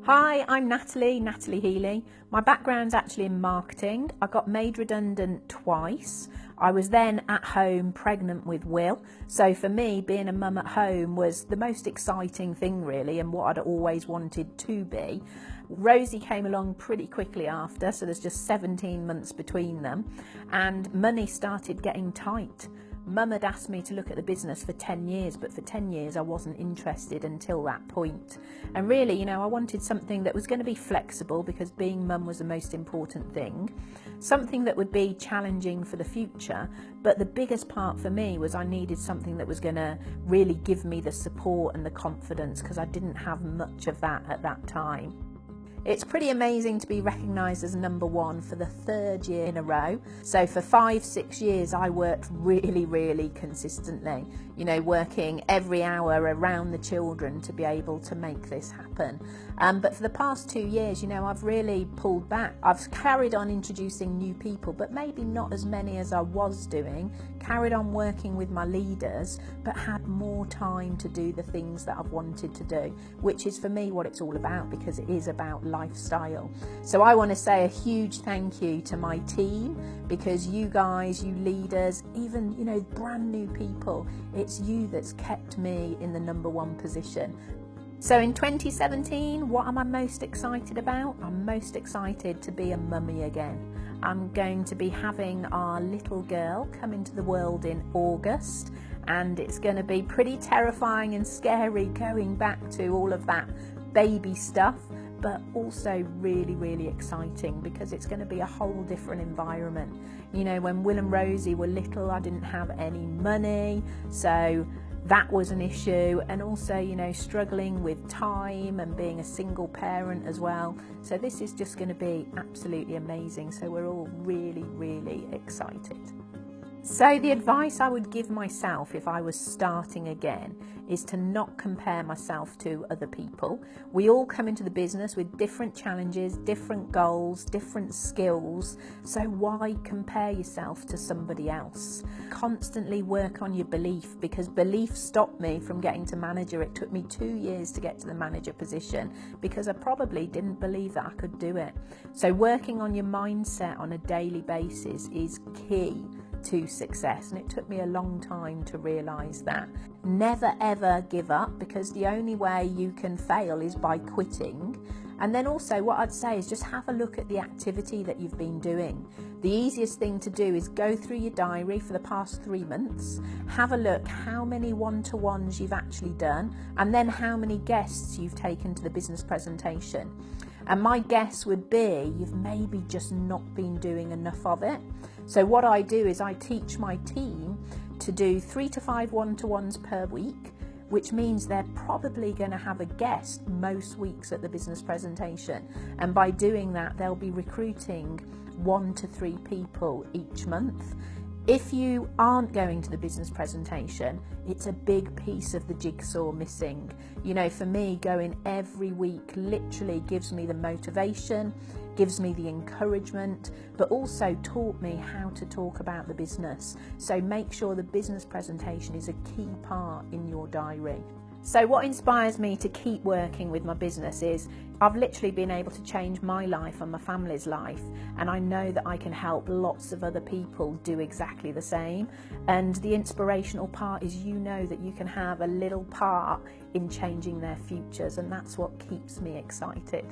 Hi, I'm Natalie Healy. My background's actually in marketing. I got made redundant twice. I was then at home pregnant with Will. So for me, being a mum at home was the most exciting thing really, and what I'd always wanted to be. Rosie came along pretty quickly after, so there's just 17 months between them, and money started getting tight. Mum had asked me to look at the business for 10 years, but for 10 years I wasn't interested until that point. And really, I wanted something that was going to be flexible, because being mum was the most important thing. Something that would be challenging for the future, but the biggest part for me was I needed something that was going to really give me the support and the confidence, because I didn't have much of that at that time. It's pretty amazing to be recognised as #1 for the 3rd year in a row. So for 5-6 years I worked really consistently, working every hour around the children to be able to make this happen. But for the past 2 years, I've really pulled back. I've carried on introducing new people, but maybe not as many as I was doing, carried on working with my leaders, but had more time to do the things that I've wanted to do, which is for me what it's all about, because it is about lifestyle. So I want to say a huge thank you to my team, because you guys, you leaders, even brand new people, it's you that's kept me in the #1 position. So in 2017, what am I most excited about? I'm most excited to be a mummy again. I'm going to be having our little girl come into the world in August, and it's going to be pretty terrifying and scary going back to all of that baby stuff, but also really exciting, because it's going to be a whole different environment. When Will and Rosie were little, I didn't have any money, so that was an issue, and also struggling with time and being a single parent as well. So this is just going to be absolutely amazing, so we're all really excited. So the advice I would give myself if I was starting again is to not compare myself to other people. We all come into the business with different challenges, different goals, different skills. So why compare yourself to somebody else? Constantly work on your belief, because belief stopped me from getting to manager. It took me 2 years to get to the manager position, because I probably didn't believe that I could do it. So working on your mindset on a daily basis is key to success, and it took me a long time to realise that. Never ever give up, because the only way you can fail is by quitting. And then also what I'd say is just have a look at the activity that you've been doing. The easiest thing to do is go through your diary for the past 3 months, have a look how many one-to-ones you've actually done, and then how many guests you've taken to the business presentation. And my guess would be you've maybe just not been doing enough of it. So what I do is I teach my team to do 3 to 5 one-to-ones per week, which means they're probably going to have a guest most weeks at the business presentation. And by doing that, they'll be recruiting 1 to 3 people each month. If you aren't going to the business presentation, it's a big piece of the jigsaw missing. For me, going every week literally gives me the motivation, gives me the encouragement, but also taught me how to talk about the business. So make sure the business presentation is a key part in your diary. So what inspires me to keep working with my business is I've literally been able to change my life and my family's life, and I know that I can help lots of other people do exactly the same. And the inspirational part is that you can have a little part in changing their futures, and that's what keeps me excited.